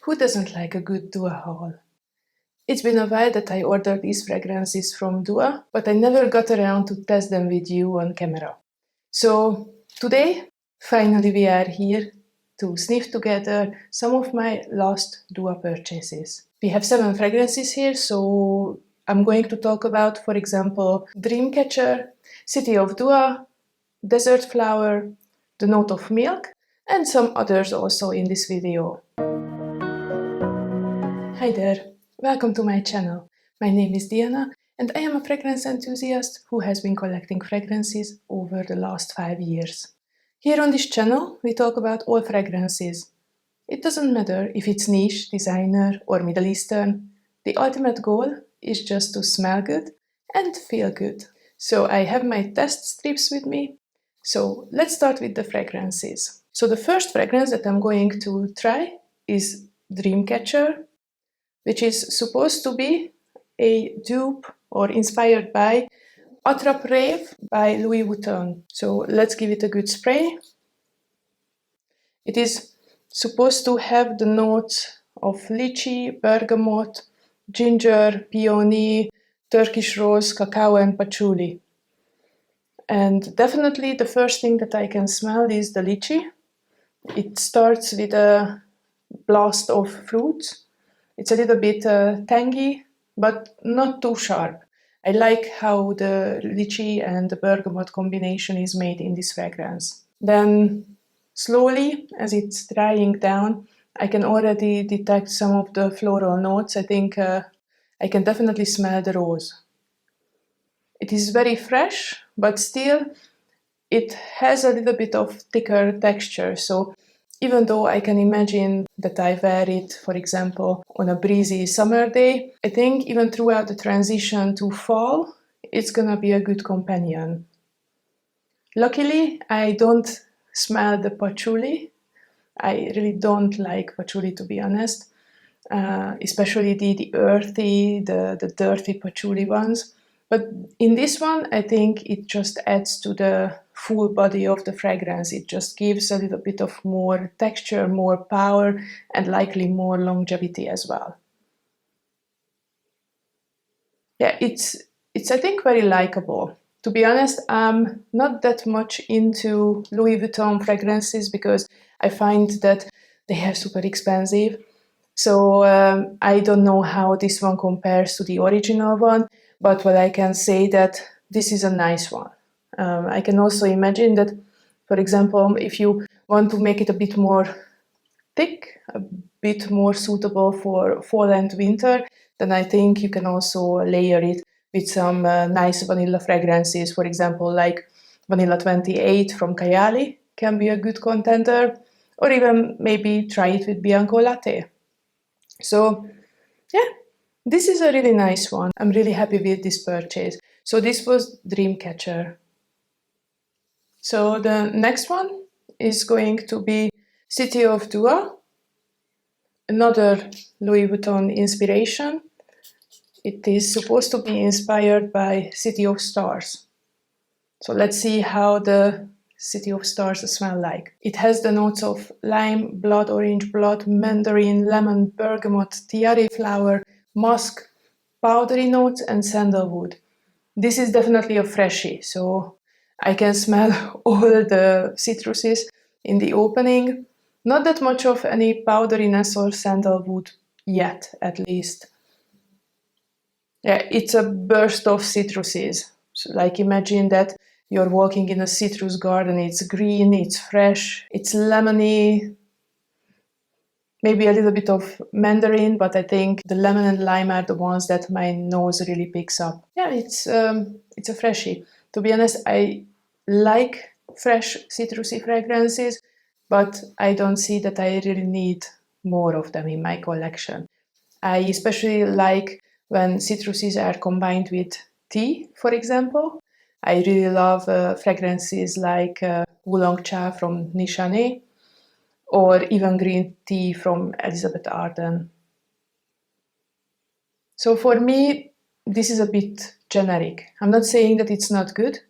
Who doesn't like a good Dua haul? It's been a while that I ordered these fragrances from Dua, but I never got around to test them with you on camera. So today, finally we are here to sniff together some of my last Dua purchases. We have 7 fragrances here, so I'm going to talk about, for example, Dreamcatcher, City of Dua, Desert Flower, The Note of Milk, and some others also in this video. Hi there, welcome to my channel. My name is Diana and I am a fragrance enthusiast who has been collecting fragrances over the last 5 years. Here on this channel we talk about all fragrances. It doesn't matter if it's niche, designer or Middle Eastern. The ultimate goal is just to smell good and feel good. So I have my test strips with me. So let's start with the fragrances. So the first fragrance that I'm going to try is Dreamcatcher, which is supposed to be a dupe or inspired by Attrape-Reves by Louis Vuitton. So let's give it a good spray. It is supposed to have the notes of lychee, bergamot, ginger, peony, Turkish rose, cacao and patchouli. And definitely the first thing that I can smell is the lychee. It starts with a blast of fruits. It's a little bit tangy, but not too sharp. I like how the lychee and the bergamot combination is made in this fragrance. Then slowly, as it's drying down, I can already detect some of the floral notes. I think I can definitely smell the rose. It is very fresh, but still it has a little bit of thicker texture. So even though I can imagine that I wear it, for example, on a breezy summer day, I think even throughout the transition to fall, it's gonna be a good companion. Luckily, I don't smell the patchouli. I really don't like patchouli, to be honest, especially the earthy, the dirty patchouli ones. But in this one, I think it just adds to the full body of the fragrance. It just gives a little bit of more texture, more power, and likely more longevity as well. Yeah, it's I think very likable. To be honest, I'm not that much into Louis Vuitton fragrances because I find that they are super expensive. So I don't know how this one compares to the original one, but what I can say that this is a nice one. I can also imagine that, for example, if you want to make it a bit more thick, a bit more suitable for fall and winter, then I think you can also layer it with some nice vanilla fragrances. For example, like Vanilla 28 from Kayali can be a good contender, or even maybe try it with Bianco Latte. So yeah, this is a really nice one. I'm really happy with this purchase. So this was Dreamcatcher. So the next one is going to be City of Dua, another Louis Vuitton inspiration. It is supposed to be inspired by City of Stars. So let's see how the City of Stars smell like. It has the notes of lime, blood orange, blood, mandarin, lemon, bergamot, tiare flower, musk, powdery notes, and sandalwood. This is definitely a freshie, so I can smell all the citruses in the opening. Not that much of any powderiness or sandalwood yet, at least. Yeah, it's a burst of citruses. So, like, imagine that you're walking in a citrus garden. It's green, it's fresh, it's lemony, maybe a little bit of mandarin, but I think the lemon and lime are the ones that my nose really picks up. Yeah, it's a freshie. To be honest, I like fresh citrusy fragrances, but I don't see that I really need more of them in my collection. I especially like when citruses are combined with tea, for example. I really love fragrances like Oolong Cha from Nishane, or even green tea from Elizabeth Arden. So for me, this is a bit generic. I'm not saying that it's not good.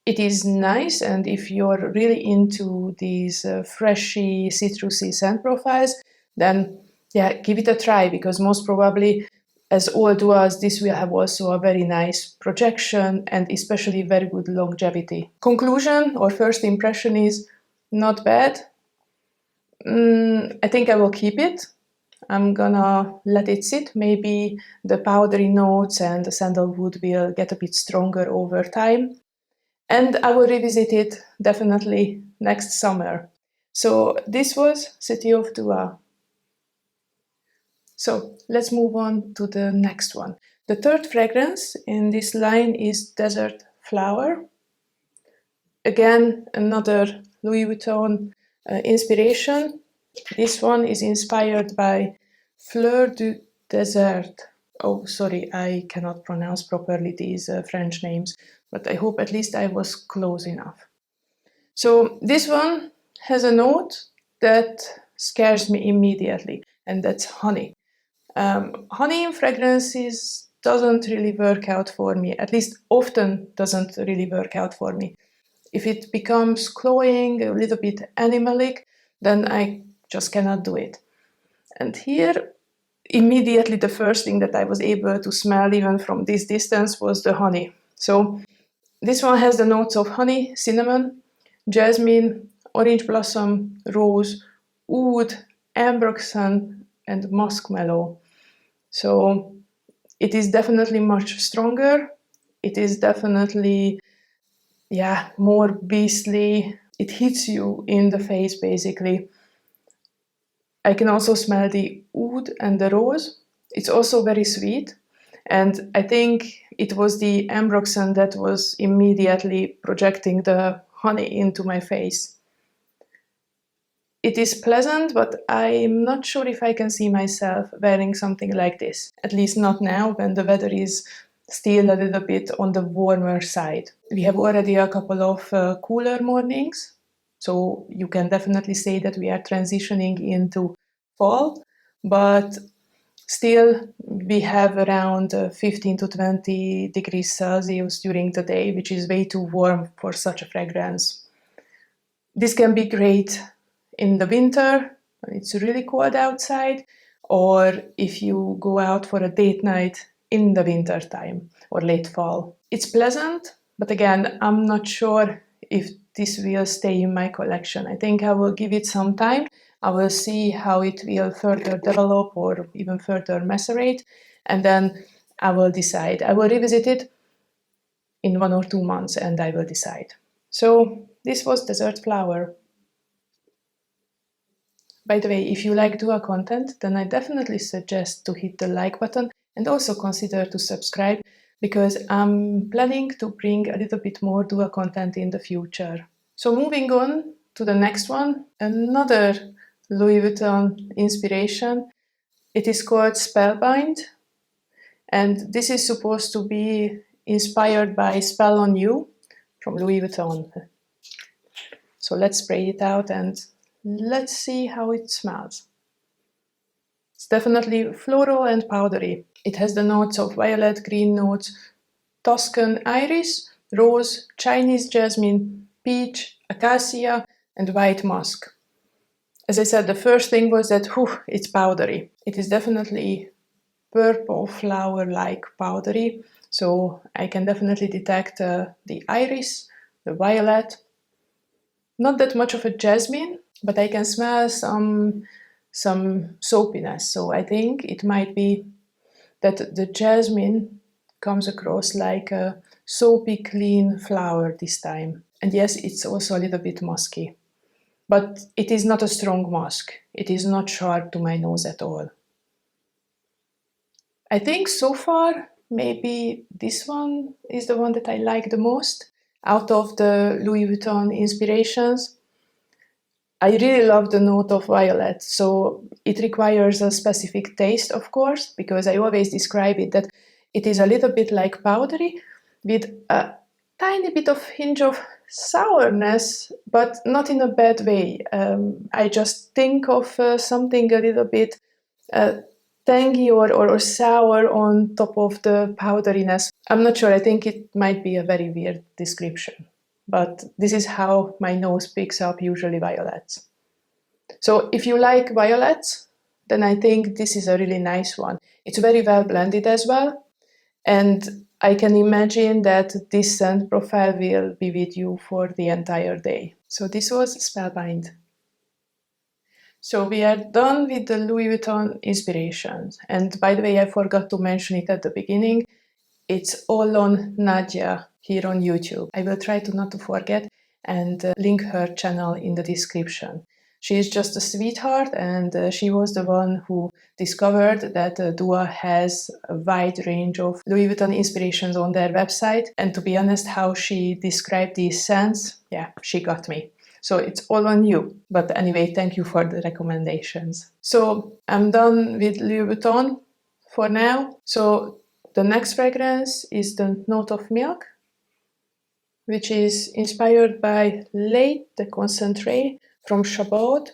It is nice, and if you're really into these freshy, citrusy scent profiles, then yeah, give it a try, because most probably, as all duas, this will have also a very nice projection and especially very good longevity. Conclusion or first impression is not bad. I think I will keep it. I'm gonna let it sit. Maybe the powdery notes and the sandalwood will get a bit stronger over time. And I will revisit it definitely next summer. So this was City of Dua. So let's move on to the next one. The third fragrance in this line is Desert Flower. Again, another Louis Vuitton inspiration. This one is inspired by Fleur du Désert. Oh, sorry, I cannot pronounce properly these French names, but I hope at least I was close enough. So this one has a note that scares me immediately, and that's honey. Honey in fragrances doesn't really work out for me, at least often doesn't really work out for me. If it becomes cloying, a little bit animalic, then I just cannot do it. And here, immediately the first thing that I was able to smell even from this distance was the honey. So this one has the notes of honey, cinnamon, jasmine, orange blossom, rose, oud, ambroxan, and muskmallow. So it is definitely much stronger. It is definitely, yeah, more beastly. It hits you in the face, basically. I can also smell the oud and the rose. It's also very sweet. And I think it was the ambroxan that was immediately projecting the honey into my face. It is pleasant, but I'm not sure if I can see myself wearing something like this. At least not now, when the weather is still a little bit on the warmer side. We have already a couple of cooler mornings, so you can definitely say that we are transitioning into fall, but still we have around 15 to 20 degrees Celsius during the day, which is way too warm for such a fragrance. This can be great in the winter when it's really cold outside, or if you go out for a date night in the winter time or late fall. It's pleasant, but again, I'm not sure if this will stay in my collection. I think I will give it some time. I will see how it will further develop or even further macerate, and then I will decide. I will revisit it in 1 or 2 months and I will decide. So this was Desert Flower. By the way, if you like Dua content, then I definitely suggest to hit the like button and also consider to subscribe, because I'm planning to bring a little bit more Dua content in the future. So moving on to the next one, another Louis Vuitton inspiration. It is called Spellbind, and this is supposed to be inspired by Spell on You from Louis Vuitton. So let's spray it out and let's see how it smells. It's definitely floral and powdery. It has the notes of violet, green notes, Tuscan iris, rose, Chinese jasmine, peach, acacia, and white musk. As I said, the first thing was that, it's powdery. It is definitely purple flower-like powdery, so I can definitely detect the iris, the violet. Not that much of a jasmine, but I can smell some soapiness. So I think it might be that the jasmine comes across like a soapy, clean flower this time. And yes, it's also a little bit musky. But it is not a strong musk. It is not sharp to my nose at all. I think so far, maybe this one is the one that I like the most out of the Louis Vuitton inspirations. I really love the note of violet, so it requires a specific taste, of course, because I always describe it that it is a little bit like powdery with a tiny bit of hinge of sourness, but not in a bad way. I just think of something a little bit tangy or sour on top of the powderiness. I'm not sure, I think it might be a very weird description, but this is how my nose picks up usually violets. So if you like violets, then I think this is a really nice one. It's very well blended as well, and I can imagine that this scent profile will be with you for the entire day. So this was Spellbind. So we are done with the Louis Vuitton Inspirations. And by the way, I forgot to mention it at the beginning. It's all on Nadia here on YouTube. I will try to not to forget and link her channel in the description. She is just a sweetheart, and she was the one who discovered that Dua has a wide range of Louis Vuitton inspirations on their website. And to be honest, how she described these scents, yeah, she got me. So it's all on you. But anyway, thank you for the recommendations. So I'm done with Louis Vuitton for now. So the next fragrance is the Note of Milk, which is inspired by Lait, the Concentre from Chabaud.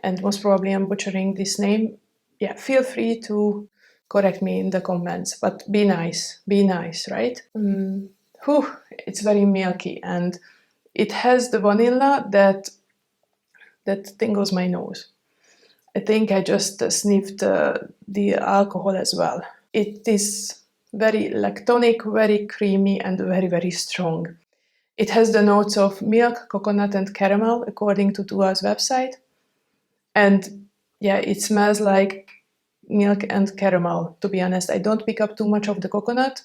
And most probably I'm butchering this name. Yeah, feel free to correct me in the comments, but be nice, right? It's very milky, and it has the vanilla that tingles my nose. I think I just sniffed the alcohol as well. It is very lactonic, very creamy, and very, very strong. It has the notes of milk, coconut, and caramel, according to Dua's website. And yeah, it smells like milk and caramel, to be honest. I don't pick up too much of the coconut.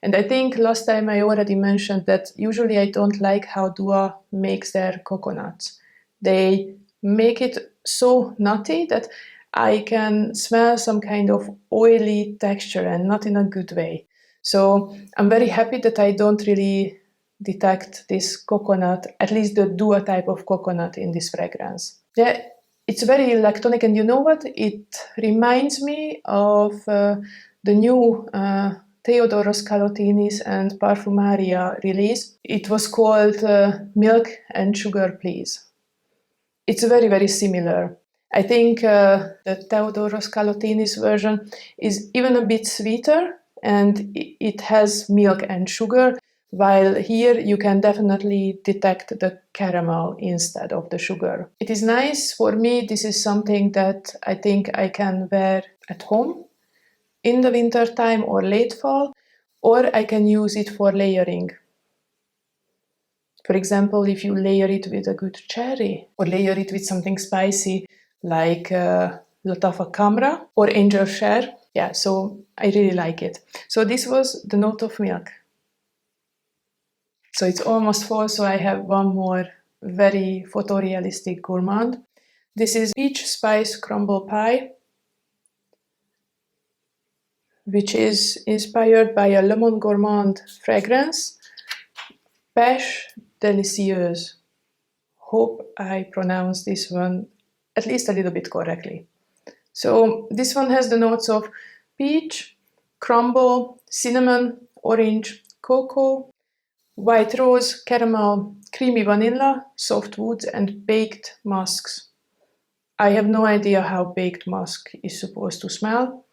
And I think last time I already mentioned that usually I don't like how Dua makes their coconuts. They make it so nutty that I can smell some kind of oily texture, and not in a good way. So I'm very happy that I don't really detect this coconut, at least the Dua type of coconut in this fragrance. Yeah, it's very lactonic, and you know what? It reminds me of the new Teodoro Scalotini's and Parfumaria release. It was called Milk and Sugar, Please. It's very, very similar. I think the Teodoro Scalotini's version is even a bit sweeter, and it has milk and sugar, while here you can definitely detect the caramel instead of the sugar. It is nice. For me, this is something that I think I can wear at home in the winter time or late fall, or I can use it for layering. For example, if you layer it with a good cherry, or layer it with something spicy like Latafa Camra or Angel Share. Yeah, so I really like it. So this was the Note of Milk. So it's almost fall, so I have one more very photorealistic gourmand. This is Peach Spice Crumble Pie, which is inspired by a Le Monde Gourmand fragrance, Peche Delicieuse. Hope I pronounced this one at least a little bit correctly. So this one has the notes of peach, crumble, cinnamon, orange, cocoa, white rose, caramel, creamy vanilla, soft woods, and baked musks. I have no idea how baked musk is supposed to smell.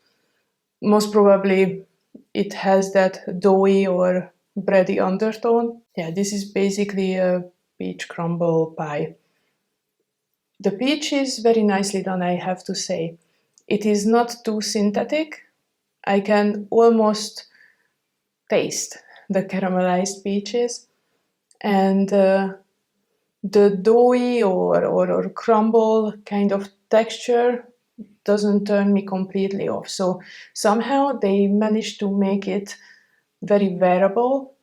Most probably it has that doughy or bready undertone. Yeah, this is basically a peach crumble pie. The peach is very nicely done, I have to say. It is not too synthetic. I can almost taste the caramelized peaches, and the doughy or crumble kind of texture doesn't turn me completely off. So somehow they managed to make it very wearable,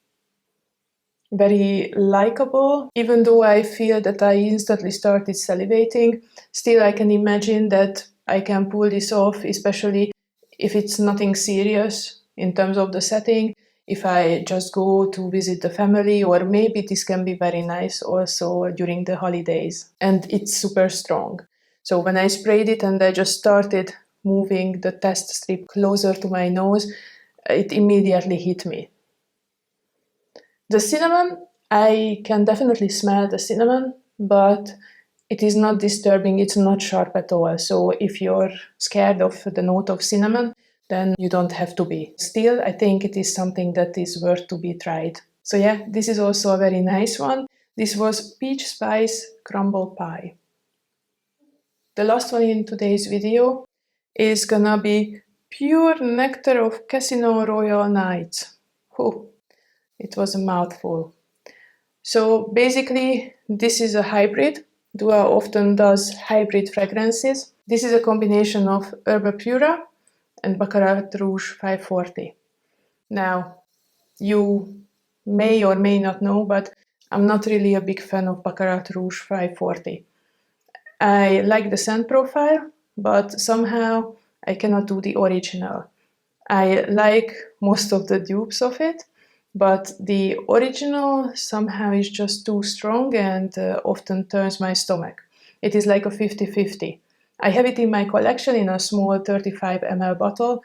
very likable. Even though I feel that I instantly started salivating, still I can imagine that I can pull this off, especially if it's nothing serious in terms of the setting. If I just go to visit the family, or maybe this can be very nice also during the holidays. And it's super strong. So when I sprayed it and I just started moving the test strip closer to my nose, it immediately hit me. The cinnamon, I can definitely smell the cinnamon, but it is not disturbing, it's not sharp at all. So if you're scared of the note of cinnamon, then you don't have to be. Still, I think it is something that is worth to be tried. So yeah, this is also a very nice one. This was Peach Spice Crumble Pie. the last one in today's video is gonna be Pure Nectar of Casino Royale Nights. Oh, it was a mouthful. So basically, this is a hybrid. Dua often does hybrid fragrances. This is a combination of Erba Pura and Baccarat Rouge 540. Now, you may or may not know, but I'm not really a big fan of Baccarat Rouge 540. I like the scent profile, but somehow I cannot do the original. I like most of the dupes of it, but the original somehow is just too strong and often turns my stomach. It is like a 50-50. I have it in my collection in a small 35 ml bottle,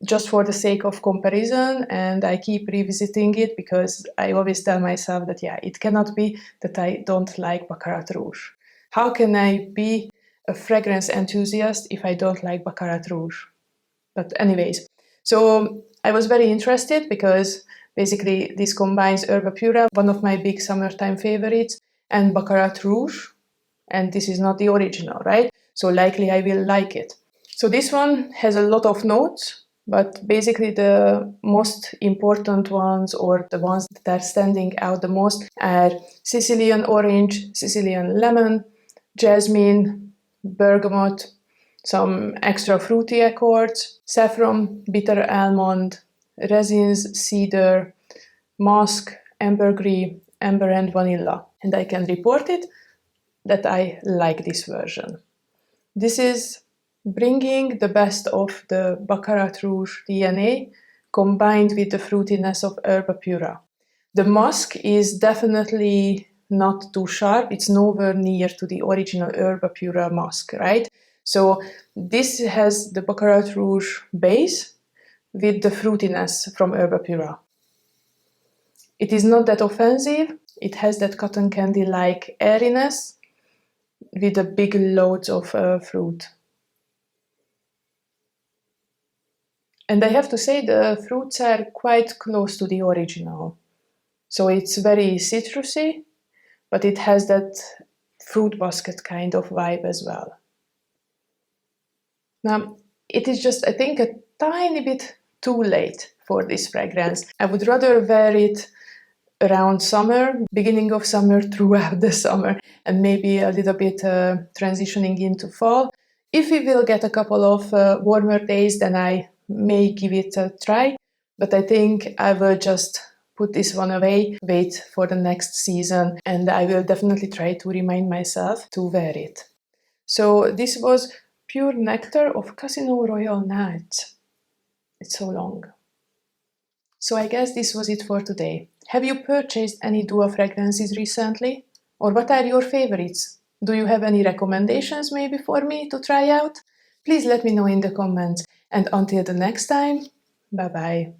just for the sake of comparison, and I keep revisiting it because I always tell myself that, yeah, it cannot be that I don't like Baccarat Rouge. How can I be a fragrance enthusiast if I don't like Baccarat Rouge? But anyways, so I was very interested because basically this combines Erba Pura, one of my big summertime favorites, and Baccarat Rouge, and this is not the original, right? So likely I will like it. So this one has a lot of notes, but basically the most important ones, or the ones that are standing out the most, are Sicilian orange, Sicilian lemon, jasmine, bergamot, some extra fruity accords, saffron, bitter almond, resins, cedar, musk, ambergris, amber and vanilla. And I can report it that I like this version. This is bringing the best of the Baccarat Rouge DNA combined with the fruitiness of Erba Pura. The musk is definitely not too sharp. It's nowhere near to the original Erba Pura musk, right? So this has the Baccarat Rouge base with the fruitiness from Erba Pura. It is not that offensive. It has that cotton candy-like airiness with the big loads of fruit. And I have to say the fruits are quite close to the original. So it's very citrusy, but it has that fruit basket kind of vibe as well. Now, it is just, I think, a tiny bit too late for this fragrance. I would rather wear it around summer, beginning of summer, throughout the summer, and maybe a little bit transitioning into fall. If we will get a couple of warmer days, then I may give it a try, but I think I will just put this one away, wait for the next season, and I will definitely try to remind myself to wear it. So this was Pure Nectar of Casino Royale Nights. It's so long. So I guess this was it for today. Have you purchased any Dua fragrances recently? Or what are your favorites? Do you have any recommendations maybe for me to try out? Please let me know in the comments. And until the next time, bye bye.